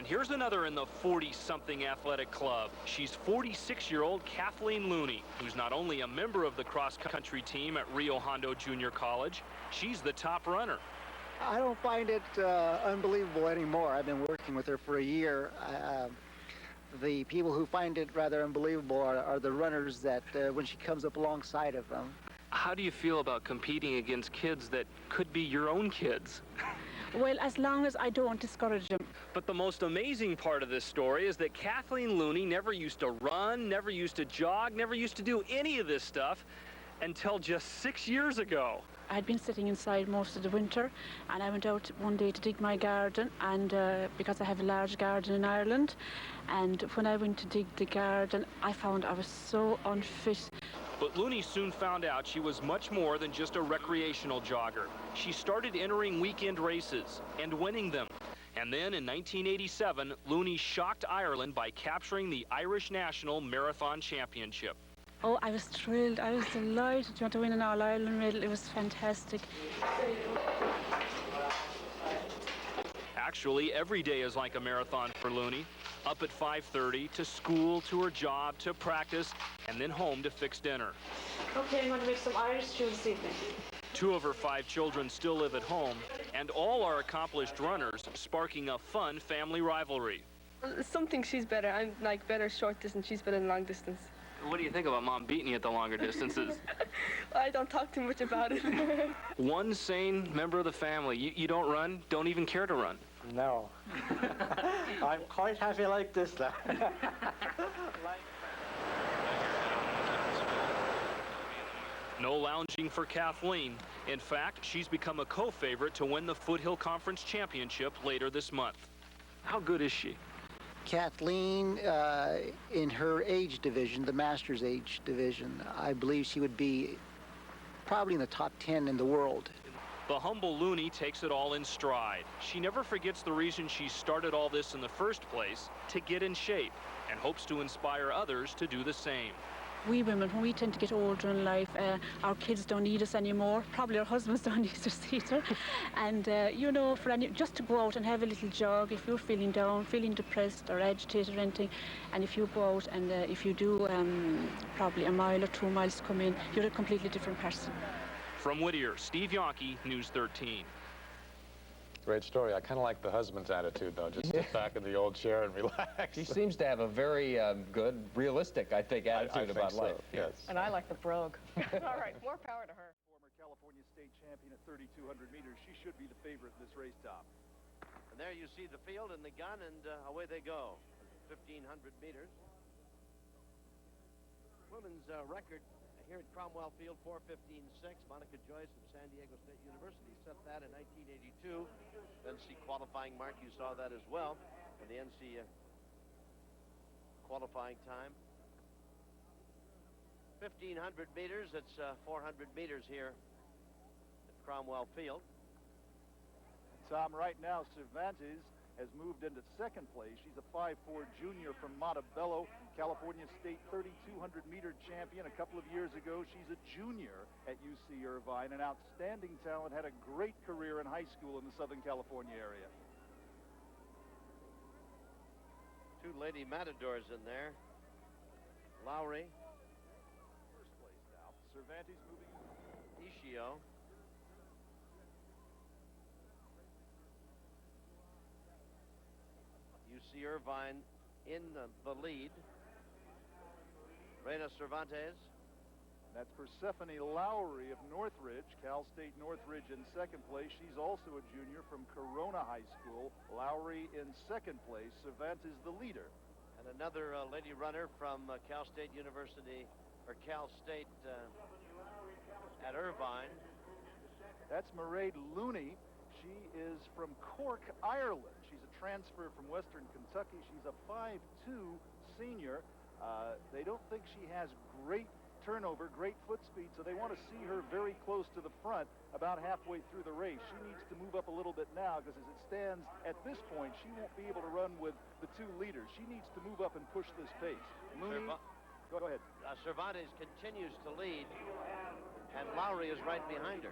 here's another in the 40-something athletic club. She's 46-year-old Kathleen Looney, who's not only a member of the cross-country team at Rio Hondo Junior College, she's the top runner. I don't find it unbelievable anymore. I've been working with her for a year. The people who find it rather unbelievable are the runners that when she comes up alongside of them. How do you feel about competing against kids that could be your own kids? Well, as long as I don't discourage them. But the most amazing part of this story is that Kathleen Looney never used to run, never used to jog, never used to do any of this stuff until just 6 years ago. I'd been sitting inside most of the winter, and I went out one day to dig my garden, and because I have a large garden in Ireland, and when I went to dig the garden, I found I was so unfit. But Looney soon found out she was much more than just a recreational jogger. She started entering weekend races and winning them. And then in 1987, Looney shocked Ireland by capturing the Irish National Marathon Championship. Oh, I was thrilled. I was delighted to win an All-Ireland medal. It was fantastic. Actually, every day is like a marathon for Looney. Up at 5:30, to school, to her job, to practice, and then home to fix dinner. Okay, I'm going to make some Irish stew this evening. 2 of her 5 children still live at home, and all are accomplished runners, sparking a fun family rivalry. Some think she's better. I'm like better short distance, she's better in long distance. What do you think about Mom beating you at the longer distances? I don't talk too much about it. One sane member of the family. You don't run, don't even care to run. No. I'm quite happy like this. No lounging for Kathleen. In fact, she's become a co-favorite to win the Foothill Conference Championship later this month. How good is she? Kathleen, in her age division, the Masters age division, I believe she would be probably in the top 10 in the world. The humble Looney takes it all in stride. She never forgets the reason she started all this in the first place, to get in shape, and hopes to inspire others to do the same. We women, when we tend to get older in life, our kids don't need us anymore. Probably our husbands don't need us either. And, you know, just to go out and have a little jog, if you're feeling down, feeling depressed or agitated or anything, and if you go out and if you do probably a mile or 2 miles to come in, you're a completely different person. From Whittier, Steve Yonke, News 13. Great story. I kind of like the husband's attitude, though. Just sit back in the old chair and relax. She seems to have a very good, realistic, I think, attitude about life. Yes. And I like the brogue. All right, more power to her. Former California state champion at 3,200 meters. She should be the favorite in this race, Tom. And there you see the field and the gun, and away they go. 1,500 meters. Women's record here at Cromwell Field, 4:15.6. Monica Joyce of San Diego State University set that in 1982. NC qualifying mark, you saw that as well. And the NC qualifying time. 1,500 meters, it's 400 meters here at Cromwell Field. Tom, right now, Cervantes has moved into second place. She's a 5'4 junior from Montebello, California State 3,200 meter champion a couple of years ago. She's a junior at UC Irvine, an outstanding talent, had a great career in high school in the Southern California area. 2 lady matadors in there. Lowry. First place now. Cervantes moving. Ishio. UC Irvine in the lead. Reina Cervantes. That's Persephone Lowry of Northridge, Cal State Northridge in second place. She's also a junior from Corona High School. Lowry in second place. Cervantes the leader. And another lady runner from Cal State University, or Cal State at Irvine. That's Mairead Looney. She is from Cork, Ireland. She's a transfer from Western Kentucky. She's a 5'2 senior. They don't think she has great turnover, great foot speed, so they want to see her very close to the front about halfway through the race. She needs to move up a little bit now because as it stands at this point, she won't be able to run with the 2 leaders. She needs to move up and push this pace. Looney, go ahead. Cervantes continues to lead, and Lowry is right behind her.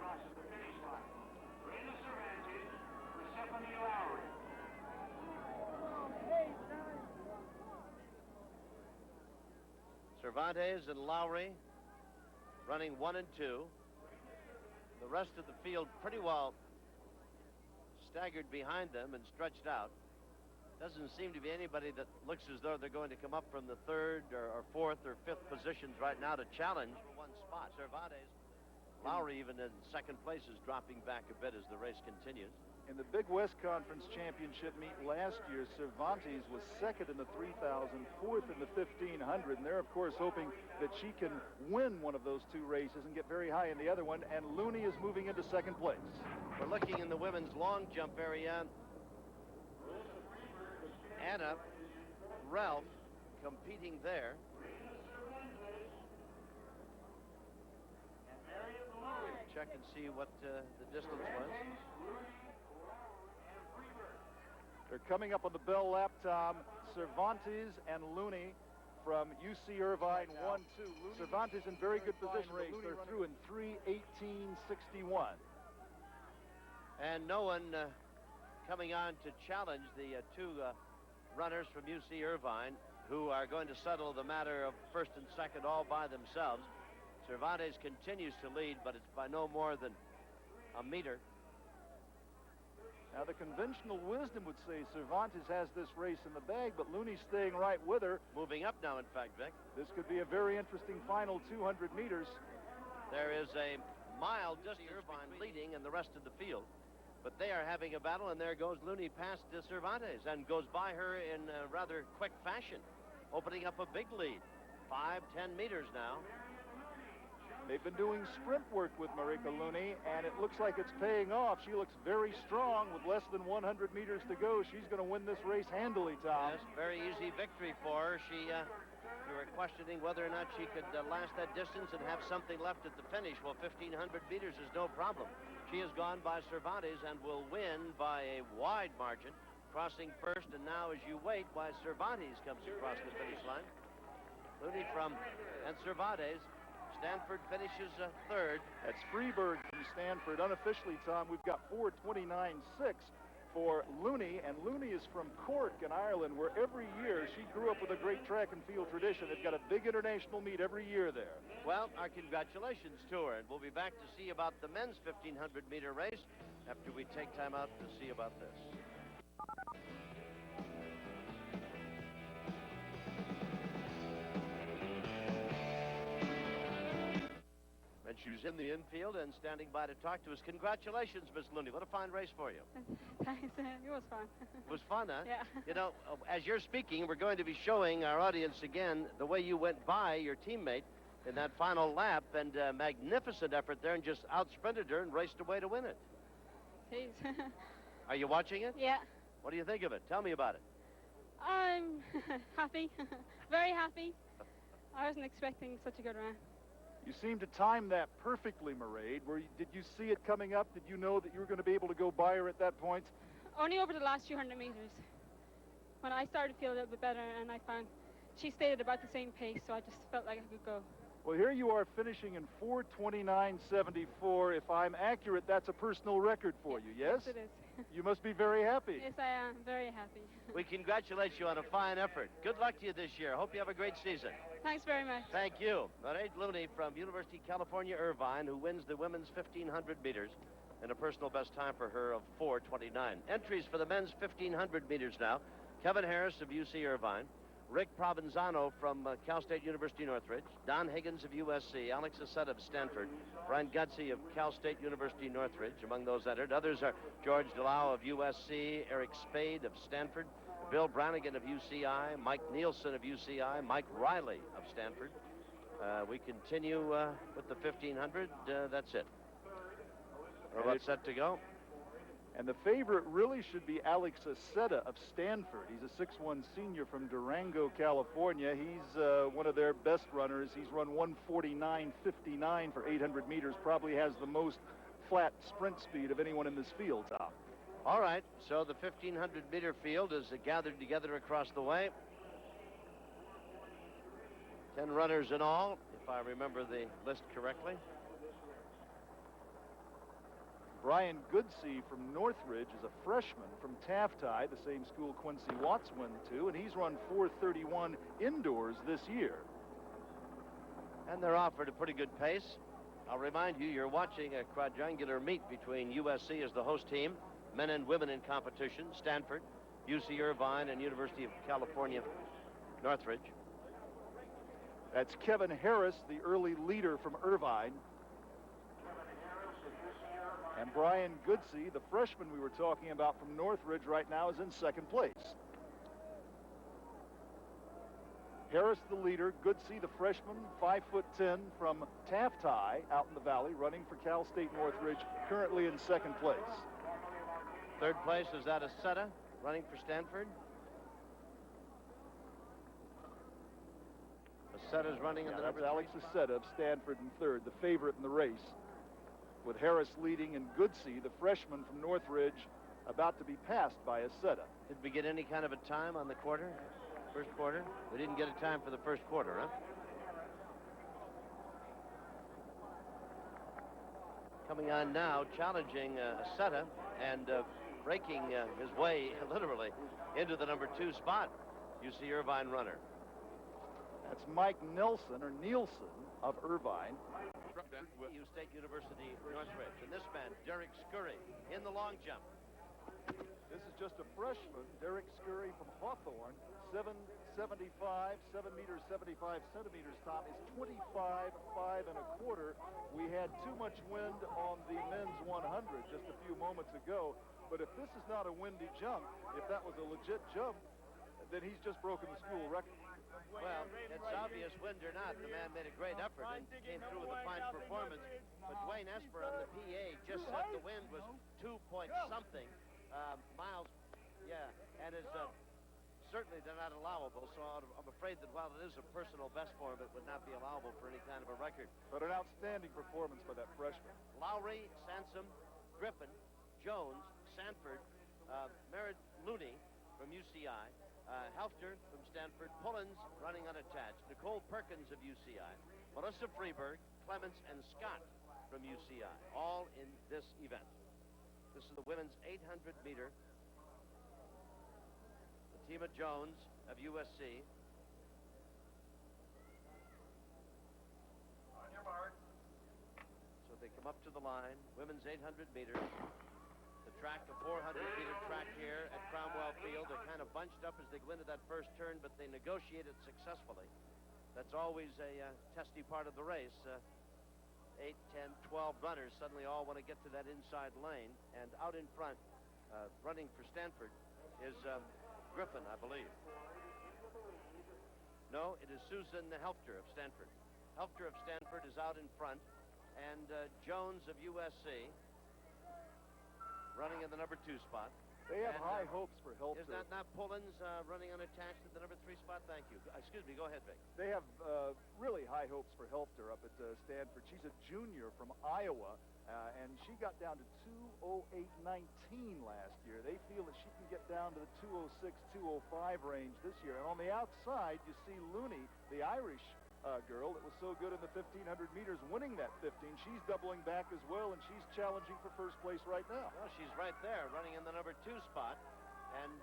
Cervantes and Lowry running 1 and 2. The rest of the field pretty well staggered behind them and stretched out. Doesn't seem to be anybody that looks as though they're going to come up from the 3rd or 4th or 5th positions right now to challenge for one spot. Cervantes, Lowry even in 2nd place is dropping back a bit as the race continues. In the Big West Conference Championship meet last year, Cervantes was 2nd in the 3,000, 4th in the 1,500, and they're, of course, hoping that she can win one of those 2 races and get very high in the other one, and Looney is moving into 2nd place. We're looking in the women's long jump area. Anna, Ralph competing there. Check and see what the distance was. They're coming up on the bell lap, Tom. Cervantes and Looney from UC Irvine, 1-2. Cervantes in very good position. They're through in 3:18.61. And no one coming on to challenge the 2 runners from UC Irvine who are going to settle the matter of 1st and 2nd all by themselves. Cervantes continues to lead, but it's by no more than a meter. Now, the conventional wisdom would say Cervantes has this race in the bag, but Looney's staying right with her. Moving up now, in fact, Vic. This could be a very interesting final 200 meters. There is a mile distance Irvine leading and the rest of the field. But they are having a battle, and there goes Looney past Cervantes and goes by her in rather quick fashion, opening up a big lead. 5-10 meters now. They've been doing sprint work with Mairead Looney, and it looks like it's paying off. She looks very strong with less than 100 meters to go. She's going to win this race handily, Tom. Yes, very easy victory for her. We were questioning whether or not she could last that distance and have something left at the finish. Well, 1,500 meters is no problem. She has gone by Cervantes and will win by a wide margin, crossing first, and now as you wait, why Cervantes comes across the finish line. Looney and Cervantes. Stanford finishes 3rd. That's Freeburg from Stanford. Unofficially, Tom, we've got 4:29.6 for Looney, and Looney is from Cork in Ireland, where every year she grew up with a great track and field tradition. They've got a big international meet every year there. Well, our congratulations to her, and we'll be back to see about the men's 1,500-meter race after we take time out to see about this. And she's in the infield and standing by to talk to us. Congratulations, Miss Looney. What a fine race for you. Thanks. It was fun. It was fun, huh? Yeah. You know, as you're speaking, we're going to be showing our audience again the way you went by your teammate in that final lap, and magnificent effort there, and just out-sprinted her and raced away to win it. Jeez. Are you watching it? Yeah. What do you think of it? Tell me about it. I'm happy. Very happy. I wasn't expecting such a good run. You seem to time that perfectly, Mairead. Did you see it coming up? Did you know that you were going to be able to go by her at that point? Only over the last 200 meters. When I started to feel a little bit better, and I found she stayed at about the same pace, so I just felt like I could go. Well, here you are finishing in 4:29.74. If I'm accurate, that's a personal record for you, yes? Yes, it is. You must be very happy. Yes, I am. Very happy. We congratulate you on a fine effort. Good luck to you this year. Hope you have a great season. Thanks very much. Thank you. Mairead Looney from University of California, Irvine, who wins the women's 1,500 meters and a personal best time for her of 4:29. Entries for the men's 1,500 meters now. Kevin Harris of UC Irvine, Rick Provenzano from Cal State University Northridge, Don Higgins of USC, Alex Assett of Stanford, Brian Gudsey of Cal State University Northridge, among those entered. Others are George DeLau of USC, Eric Spade of Stanford, Bill Brannigan of UCI, Mike Nielsen of UCI, Mike Riley of Stanford. We continue with the 1,500. That's it. We're about set to go. And the favorite really should be Alex Assetta of Stanford. He's a 6'1" senior from Durango, California. He's one of their best runners. He's run 1:49.59 for 800 meters. Probably has the most flat sprint speed of anyone in this field, Tom. All right, so the 1,500-meter field is gathered together across the way. 10 runners in all, if I remember the list correctly. Brian Goodsey from Northridge is a freshman from Taft High, the same school Quincy Watts went to, and he's run 4:31 indoors this year. And they're off at a pretty good pace. I'll remind you, you're watching a quadrangular meet between USC as the host team, men and women in competition, Stanford, UC Irvine, and University of California, Northridge. That's Kevin Harris, the early leader from Irvine. And Brian Goodsey, the freshman we were talking about from Northridge, right now is in second place. Harris, the leader. Goodsey, the freshman, 5'10", from Taft High out in the valley, running for Cal State Northridge, currently in second place. Third place is Aceta, running for Stanford. Aceta's running in the number that's Alex Aceta of Stanford in third, the favorite in the race, with Harris leading and Goodsey, the freshman from Northridge, about to be passed by Aceta. Did we get any kind of a time on the quarter? First quarter? We didn't get a time for the first quarter, huh? Coming on now, challenging Aceta and breaking his way, literally, into the number 2 spot. UC Irvine runner. That's Mike Nelson, or Nielsen, of Irvine. U State University, Northridge. And this man, Derek Scurry, in the long jump. This is just a freshman, Derek Scurry from Hawthorne, 7'75", 7 meters 75 centimeters top, is 25'5" and a quarter. We had too much wind on the men's 100 just a few moments ago. But if this is not a windy jump, if that was a legit jump, then he's just broken the school record. Well, it's obvious, wind or not, the man made a great effort and came through with a fine performance. But Dwayne Esper on the PA just said the wind was 2 point something miles. Yeah, and is certainly they're not allowable. So I'm afraid that while it is a personal best for him, it would not be allowable for any kind of a record. But an outstanding performance by that freshman. Lowry, Sansom, Griffin, Jones, Sanford, Mairead, Looney from UCI. Helfter from Stanford, Pullins running unattached, Nicole Perkins of UCI, Melissa Freeberg, Clements, and Scott from UCI, all in this event. This is the women's 800-meter. Fatima Jones of USC. On your mark. So they come up to the line, women's 800 meters. The track, a 400-meter track here at Cromwell Field. They're kind of bunched up as they go into that first turn, but they negotiate it successfully. That's always a testy part of the race. 8, 10, 12 runners suddenly all want to get to that inside lane. And out in front, running for Stanford, is Griffin, I believe. No, it is Susan Helfter of Stanford. Helfter of Stanford is out in front, and Jones of USC running in the number 2 spot. They have high hopes for Helfter. Is that not Pullins running unattached at the number 3 spot? Thank you. Excuse me, go ahead, Vic. They have really high hopes for Helfter up at Stanford. She's a junior from Iowa, and she got down to 2:08.19 last year. They feel that she can get down to the 2:06, 2:05 range this year. And on the outside, you see Looney, the Irish girl that was so good in the 1,500 meters, winning that 15. She's doubling back as well, and she's challenging for first place right now. Well, she's right there, running in the number 2 spot. And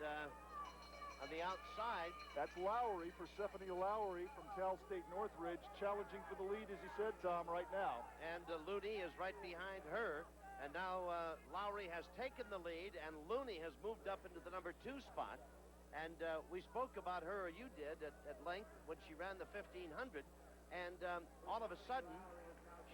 on the outside, that's Lowry, Persephone Lowry from Cal State Northridge, challenging for the lead, as you said, Tom, right now. And Looney is right behind her. And now Lowry has taken the lead, and Looney has moved up into the number 2 spot. And we spoke about her, or you did, at length when she ran the 1,500. And all of a sudden,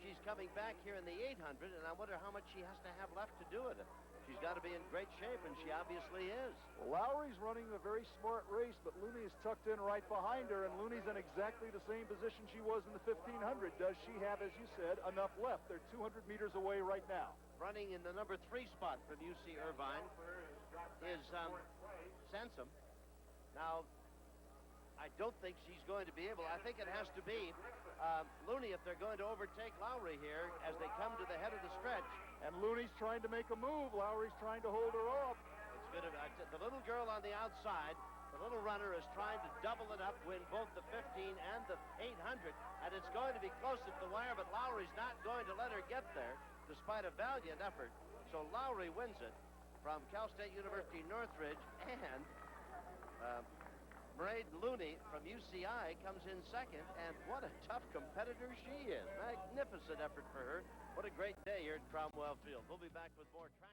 she's coming back here in the 800, and I wonder how much she has to have left to do it. She's got to be in great shape, and she obviously is. Well, Lowry's running a very smart race, but Looney is tucked in right behind her, and Looney's in exactly the same position she was in the 1,500. Does she have, as you said, enough left? They're 200 meters away right now. Running in the number 3 spot from UC Irvine is Sansom. Now, I don't think she's going to be able. I think it has to be Looney if they're going to overtake Lowry here as they come to the head of the stretch. And Looney's trying to make a move. Lowry's trying to hold her off. It's good. The little girl on the outside, the little runner, is trying to double it up, win both the 15 and the 800, and it's going to be close at the wire, but Lowry's not going to let her get there, despite a valiant effort. So Lowry wins it from Cal State University Northridge, and Mairead Looney from UCI comes in second, and what a tough competitor she is. Magnificent effort for her. What a great day here at Cromwell Field. We'll be back with more track.